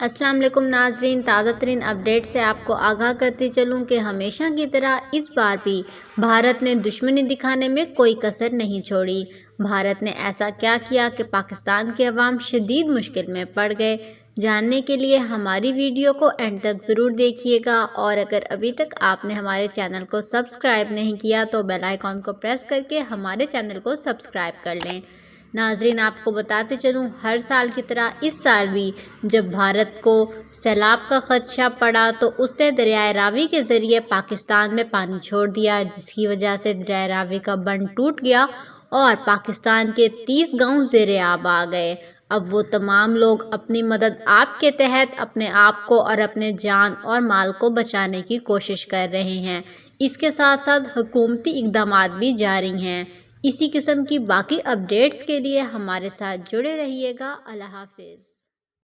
السلام علیکم ناظرین، تازہ ترین اپڈیٹ سے آپ کو آگاہ کرتی چلوں کہ ہمیشہ کی طرح اس بار بھی بھارت نے دشمنی دکھانے میں کوئی کسر نہیں چھوڑی۔ بھارت نے ایسا کیا کیا کہ پاکستان کے عوام شدید مشکل میں پڑ گئے؟ جاننے کے لیے ہماری ویڈیو کو اینڈ تک ضرور دیکھیے گا، اور اگر ابھی تک آپ نے ہمارے چینل کو سبسکرائب نہیں کیا تو بیل آئیکن کو پریس کر کے ہمارے چینل کو سبسکرائب کر لیں۔ ناظرین، آپ کو بتاتے چلوں، ہر سال کی طرح اس سال بھی جب بھارت کو سیلاب کا خدشہ پڑا تو اس نے دریائے راوی کے ذریعے پاکستان میں پانی چھوڑ دیا، جس کی وجہ سے دریائے راوی کا بند ٹوٹ گیا اور پاکستان کے 30 گاؤں زیر آب آ گئے۔ اب وہ تمام لوگ اپنی مدد آپ کے تحت اپنے آپ کو اور اپنے جان اور مال کو بچانے کی کوشش کر رہے ہیں۔ اس کے ساتھ ساتھ حکومتی اقدامات بھی جاری ہیں۔ اسی قسم کی باقی اپڈیٹس کے لیے ہمارے ساتھ جڑے رہیے گا۔ اللہ حافظ۔